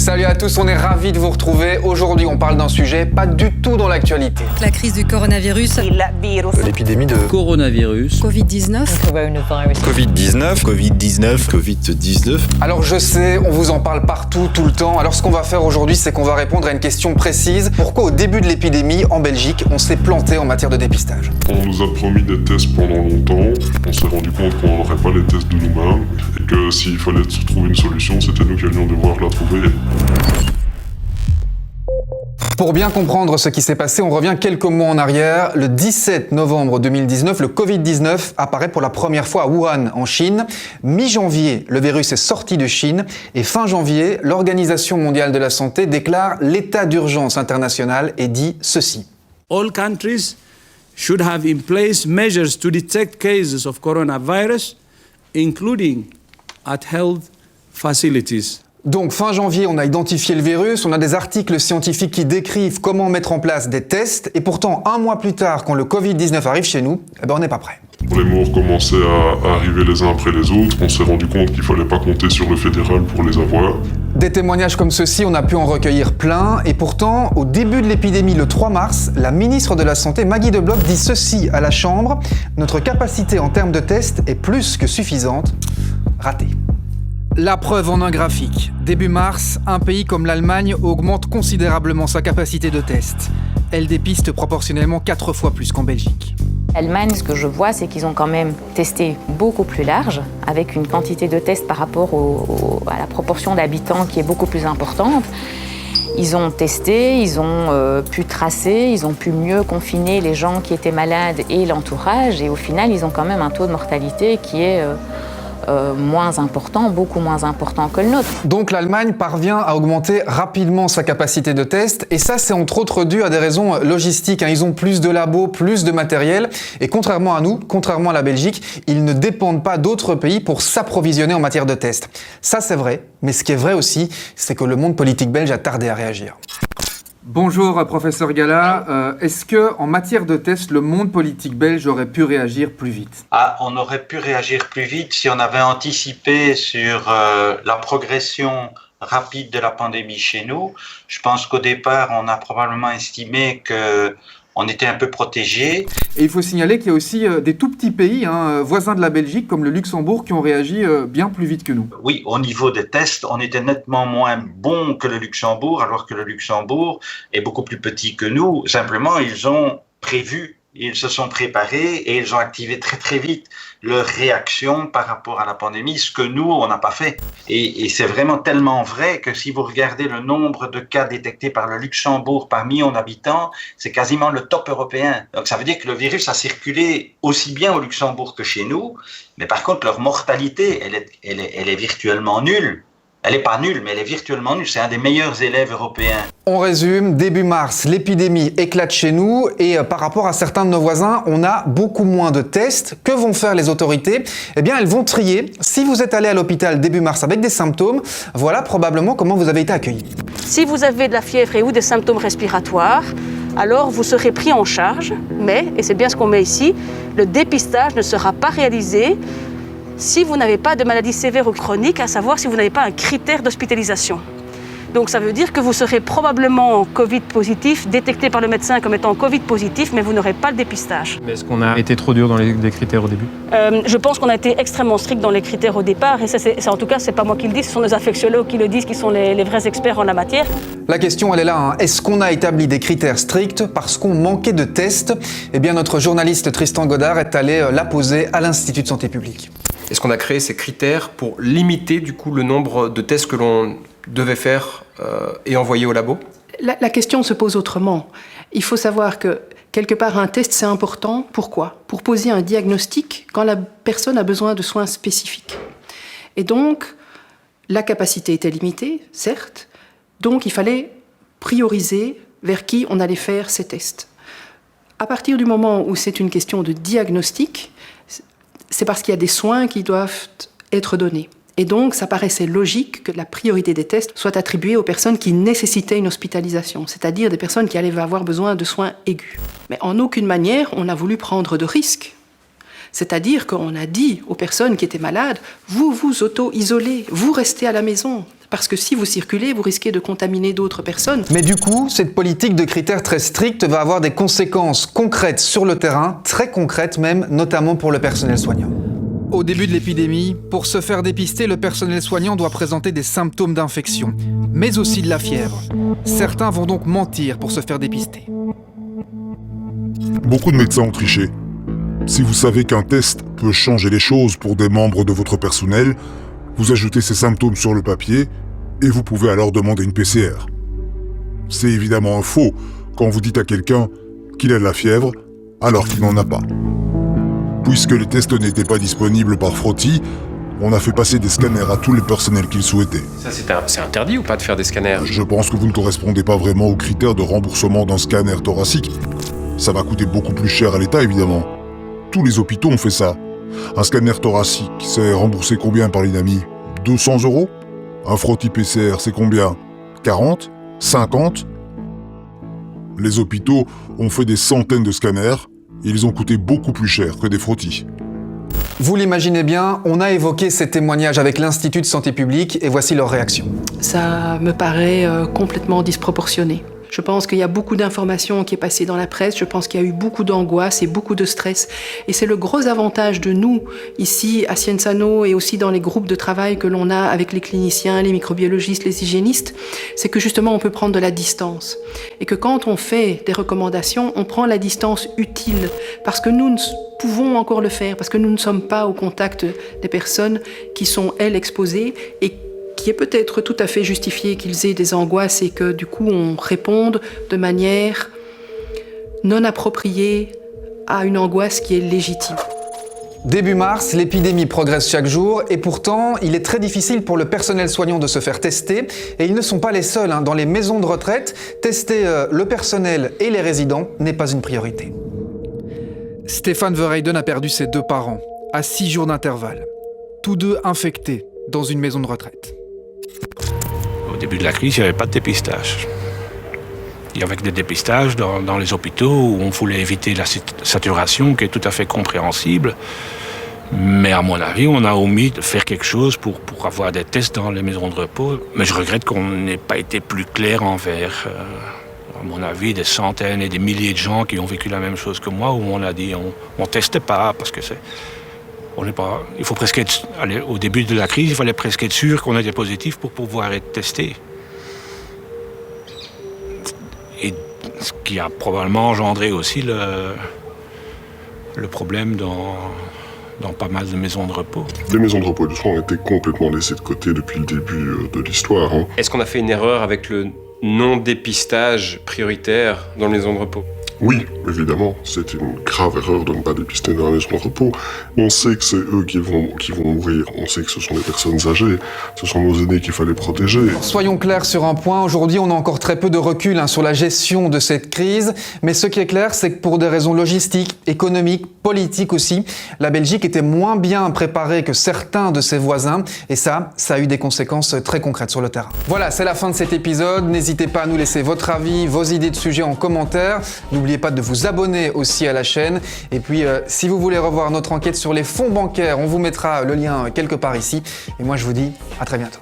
Salut à tous, on est ravis de vous retrouver. Aujourd'hui, on parle d'un sujet pas du tout dans l'actualité. La crise du coronavirus. L'épidémie de coronavirus. Covid-19. Covid-19. Alors je sais, on vous en parle partout, tout le temps. Alors ce qu'on va faire aujourd'hui, c'est qu'on va répondre à une question précise. Pourquoi au début de l'épidémie, en Belgique, on s'est planté en matière de dépistage? On nous a promis des tests pendant longtemps. On s'est rendu compte qu'on n'aurait pas les tests de nous-mêmes et que s'il fallait trouver une solution, c'était nous qui allions devoir la trouver. Pour bien comprendre ce qui s'est passé, on revient quelques mois en arrière. Le 17 novembre 2019, le Covid-19 apparaît pour la première fois à Wuhan, en Chine. Mi-janvier, le virus est sorti de Chine. Et fin janvier, l'Organisation mondiale de la santé déclare l'état d'urgence international et dit ceci. All countries should have in place measures to detect cases of coronavirus, including at health facilities. Donc fin janvier, on a identifié le virus, on a des articles scientifiques qui décrivent comment mettre en place des tests, et pourtant un mois plus tard, quand le Covid-19 arrive chez nous, on n'est pas prêt. Les morts commençaient à arriver les uns après les autres, on s'est rendu compte qu'il fallait pas compter sur le fédéral pour les avoir. Des témoignages comme ceux-ci, on a pu en recueillir plein, et pourtant, au début de l'épidémie, le 3 mars, la ministre de la Santé, Maggie De Block, dit ceci à la Chambre: « Notre capacité en termes de tests est plus que suffisante. » Raté. La preuve en un graphique. Début mars, un pays comme l'Allemagne augmente considérablement sa capacité de test. Elle dépiste proportionnellement 4 fois plus qu'en Belgique. L'Allemagne, ce que je vois, c'est qu'ils ont quand même testé beaucoup plus large, avec une quantité de tests par rapport à la proportion d'habitants qui est beaucoup plus importante. Ils ont testé, ils ont pu tracer, ils ont pu mieux confiner les gens qui étaient malades et l'entourage. Et au final, ils ont quand même un taux de mortalité qui est moins important, beaucoup moins important que le nôtre. Donc l'Allemagne parvient à augmenter rapidement sa capacité de test, et ça c'est entre autres dû à des raisons logistiques. Ils ont plus de labos, plus de matériel, et contrairement à nous, contrairement à la Belgique, ils ne dépendent pas d'autres pays pour s'approvisionner en matière de tests. Ça c'est vrai, mais ce qui est vrai aussi, c'est que le monde politique belge a tardé à réagir. Bonjour professeur Gala, est-ce que en matière de tests, le monde politique belge aurait pu réagir plus vite? On aurait pu réagir plus vite si on avait anticipé sur la progression rapide de la pandémie chez nous. Je pense qu'au départ, on a probablement estimé qu'on était un peu protégé. Et il faut signaler qu'il y a aussi des tout petits pays voisins de la Belgique, comme le Luxembourg, qui ont réagi bien plus vite que nous. Oui, au niveau des tests, on était nettement moins bon que le Luxembourg, alors que le Luxembourg est beaucoup plus petit que nous. Simplement, ils ont prévu, ils se sont préparés et ils ont activé très très vite leur réaction par rapport à la pandémie, ce que nous, on n'a pas fait. Et c'est vraiment tellement vrai que si vous regardez le nombre de cas détectés par le Luxembourg par million d'habitants, c'est quasiment le top européen. Donc ça veut dire que le virus a circulé aussi bien au Luxembourg que chez nous, mais par contre leur mortalité, elle est virtuellement nulle. Elle n'est pas nulle, mais elle est virtuellement nulle. C'est un des meilleurs élèves européens. On résume, début mars, l'épidémie éclate chez nous et par rapport à certains de nos voisins, on a beaucoup moins de tests. Que vont faire les autorités? Eh bien, elles vont trier. Si vous êtes allé à l'hôpital début mars avec des symptômes, voilà probablement comment vous avez été accueilli. Si vous avez de la fièvre et ou des symptômes respiratoires, alors vous serez pris en charge, mais, et c'est bien ce qu'on met ici, le dépistage ne sera pas réalisé si vous n'avez pas de maladie sévère ou chronique, à savoir si vous n'avez pas un critère d'hospitalisation. Donc ça veut dire que vous serez probablement Covid positif, détecté par le médecin comme étant Covid positif, mais vous n'aurez pas le dépistage. Mais est-ce qu'on a été trop dur dans les critères au début? Je pense qu'on a été extrêmement strict dans les critères au départ, et ça, en tout cas, c'est pas moi qui le dis, ce sont nos infectiologues qui le disent, qui sont les vrais experts en la matière. La question, elle est là. Est-ce qu'on a établi des critères stricts parce qu'on manquait de tests? Eh bien, notre journaliste Tristan Godard est allé la poser à l'Institut de santé publique. Est-ce qu'on a créé ces critères pour limiter du coup le nombre de tests que l'on devait faire et envoyer au labo? La question se pose autrement. Il faut savoir que quelque part un test c'est important. Pourquoi? Pour poser un diagnostic quand la personne a besoin de soins spécifiques. Et donc la capacité était limitée, certes. Donc il fallait prioriser vers qui on allait faire ces tests. À partir du moment où c'est une question de diagnostic, c'est parce qu'il y a des soins qui doivent être donnés. Et donc, ça paraissait logique que la priorité des tests soit attribuée aux personnes qui nécessitaient une hospitalisation, c'est-à-dire des personnes qui allaient avoir besoin de soins aigus. Mais en aucune manière, on a voulu prendre de risques. C'est-à-dire qu'on a dit aux personnes qui étaient malades, vous vous auto-isolez, vous restez à la maison. Parce que si vous circulez, vous risquez de contaminer d'autres personnes. Mais du coup, cette politique de critères très stricts va avoir des conséquences concrètes sur le terrain, très concrètes même, notamment pour le personnel soignant. Au début de l'épidémie, pour se faire dépister, le personnel soignant doit présenter des symptômes d'infection, mais aussi de la fièvre. Certains vont donc mentir pour se faire dépister. Beaucoup de médecins ont triché. Si vous savez qu'un test peut changer les choses pour des membres de votre personnel, vous ajoutez ces symptômes sur le papier et vous pouvez alors demander une PCR. C'est évidemment un faux quand vous dites à quelqu'un qu'il a de la fièvre alors qu'il n'en a pas. Puisque les tests n'étaient pas disponibles par frottis, on a fait passer des scanners à tous les personnels qu'ils souhaitaient. Ça, c'est interdit ou pas de faire des scanners? Je pense que vous ne correspondez pas vraiment aux critères de remboursement d'un scanner thoracique. Ça va coûter beaucoup plus cher à l'État, évidemment. Tous les hôpitaux ont fait ça. Un scanner thoracique, c'est remboursé combien par l'INAMI? 200 €? Un frottis PCR, c'est combien? 40? 50? Les hôpitaux ont fait des centaines de scanners et ils ont coûté beaucoup plus cher que des frottis. Vous l'imaginez bien, on a évoqué ces témoignages avec l'Institut de santé publique et voici leur réaction. Ça me paraît complètement disproportionné. Je pense qu'il y a beaucoup d'informations qui est passée dans la presse, je pense qu'il y a eu beaucoup d'angoisse et beaucoup de stress. Et c'est le gros avantage de nous, ici à Scienzano et aussi dans les groupes de travail que l'on a avec les cliniciens, les microbiologistes, les hygiénistes, c'est que justement on peut prendre de la distance. Et que quand on fait des recommandations, on prend la distance utile, parce que nous pouvons encore le faire, parce que nous ne sommes pas au contact des personnes qui sont, elles, exposées et qui est peut-être tout à fait justifié qu'ils aient des angoisses et que du coup on réponde de manière non appropriée à une angoisse qui est légitime. Début mars, l'épidémie progresse chaque jour et pourtant, il est très difficile pour le personnel soignant de se faire tester et ils ne sont pas les seuls. Dans les maisons de retraite, tester le personnel et les résidents n'est pas une priorité. Stéphane Verheyden a perdu ses 2 parents à 6 jours d'intervalle, tous 2 infectés dans une maison de retraite. Au début de la crise, il n'y avait pas de dépistage. Il y avait des dépistages dans les hôpitaux où on voulait éviter la saturation, qui est tout à fait compréhensible. Mais à mon avis, on a omis de faire quelque chose pour avoir des tests dans les maisons de repos. Mais je regrette qu'on n'ait pas été plus clair envers, à mon avis, des centaines et des milliers de gens qui ont vécu la même chose que moi, où on a dit on teste pas parce que c'est... On n'est pas, il faut presque être, au début de la crise, il fallait presque être sûr qu'on était positif pour pouvoir être testé. Et ce qui a probablement engendré aussi le problème dans pas mal de maisons de repos. Les maisons de repos et de soins ont été complètement laissées de côté depuis le début de l'histoire. Est-ce qu'on a fait une erreur avec le non-dépistage prioritaire dans les maisons de repos? Oui, évidemment, c'est une grave erreur de ne pas dépister dans les maisons de repos. On sait que c'est eux qui vont mourir, on sait que ce sont les personnes âgées, ce sont nos aînés qu'il fallait protéger. Soyons clairs sur un point, aujourd'hui on a encore très peu de recul sur la gestion de cette crise, mais ce qui est clair c'est que pour des raisons logistiques, économiques, politiques aussi, la Belgique était moins bien préparée que certains de ses voisins et ça a eu des conséquences très concrètes sur le terrain. Voilà, c'est la fin de cet épisode, n'hésitez pas à nous laisser votre avis, vos idées de sujets en commentaire, n'oubliez pas de vous abonner aussi à la chaîne. Et puis, si vous voulez revoir notre enquête sur les fonds bancaires, on vous mettra le lien quelque part ici. Et moi, je vous dis à très bientôt.